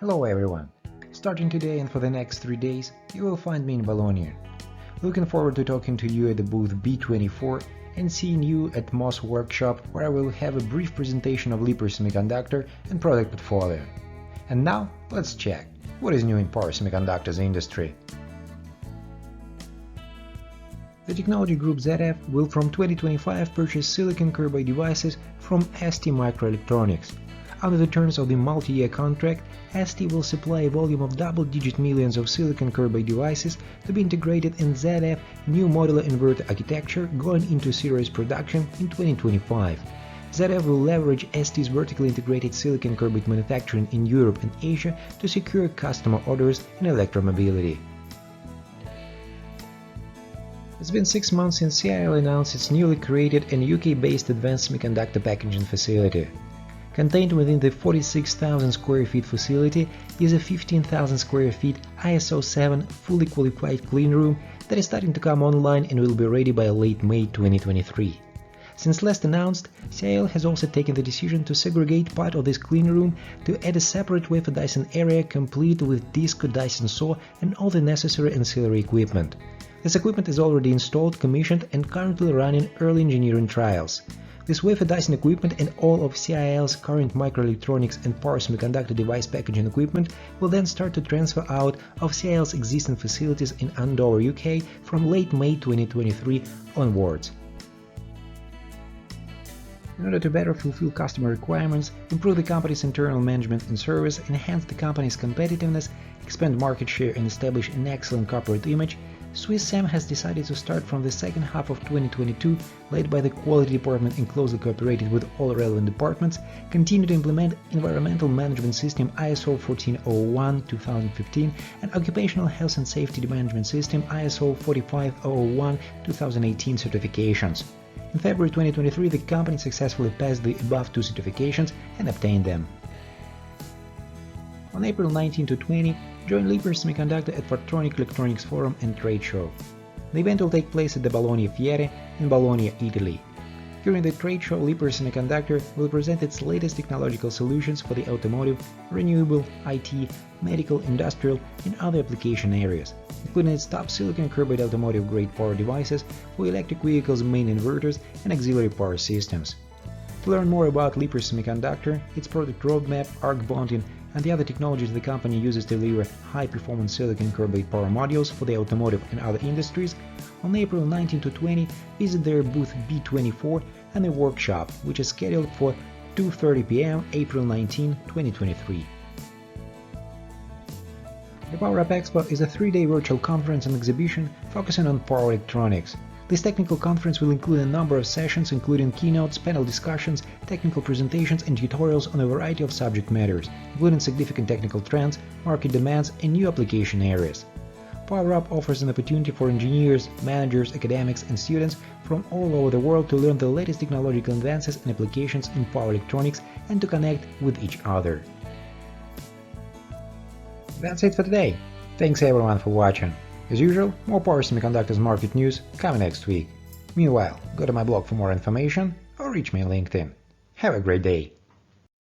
Hello everyone! Starting today and for the next 3 days, you will find me in Bologna. Looking forward to talking to you at the booth B24 and seeing you at MOS workshop, where I will have a brief presentation of Power Semiconductor and product portfolio. And now, let's check what is new in Power Semiconductors industry. The technology group ZF will from 2025 purchase silicon carbide devices from STMicroelectronics. Under the terms of the multi-year contract, ST will supply a volume of double-digit millions of silicon carbide devices to be integrated in ZF new modular inverter architecture going into series production in 2025. ZF will leverage ST's vertically integrated silicon carbide manufacturing in Europe and Asia to secure customer orders in electromobility. It's been 6 months since CIL announced its newly created and UK-based advanced semiconductor packaging facility. Contained within the 46,000 square feet facility is a 15,000 square feet ISO 7 fully qualified cleanroom that is starting to come online and will be ready by late May 2023. Since last announced, CIL has also taken the decision to segregate part of this cleanroom to add a separate wafer dicing area complete with disco dicing saw and all the necessary ancillary equipment. This equipment is already installed, commissioned and currently running early engineering trials. This wafer dicing equipment and all of CIL's current microelectronics and power semiconductor device packaging equipment will then start to transfer out of CIL's existing facilities in Andover, UK from late May 2023 onwards. In order to better fulfill customer requirements, improve the company's internal management and service, enhance the company's competitiveness, expand market share and establish an excellent corporate image, SwissSEM has decided to start from the second half of 2022, led by the quality department and closely cooperated with all relevant departments, continue to implement environmental management system ISO 14001-2015 and occupational health and safety management system ISO 45001-2018 certifications. In February 2023, the company successfully passed the above two certifications and obtained them. On April 19 to 20, join Power Semiconductor at Fortronic Electronics Forum and Trade Show. The event will take place at the Bologna Fiere in Bologna, Italy. During the trade show, Power Semiconductor will present its latest technological solutions for the automotive, renewable, IT, medical, industrial, and other application areas, including its top silicon carbide automotive-grade power devices for electric vehicles, main inverters, and auxiliary power systems. To learn more about Power Semiconductor, its product roadmap, arc bonding, and the other technologies the company uses to deliver high-performance silicon carbide power modules for the automotive and other industries, on April 19 to 20, visit their booth B24 and a workshop, which is scheduled for 2:30 p.m. April 19, 2023. The PowerUP Expo is a 3-day virtual conference and exhibition focusing on power electronics. This technical conference will include a number of sessions including keynotes, panel discussions, technical presentations and tutorials on a variety of subject matters, including significant technical trends, market demands and new application areas. PowerUP offers an opportunity for engineers, managers, academics and students from all over the world to learn the latest technological advances and applications in power electronics and to connect with each other. That's it for today. Thanks everyone for watching. As usual, more Power Semiconductors market news coming next week. Meanwhile, go to my blog for more information or reach me on LinkedIn. Have a great day!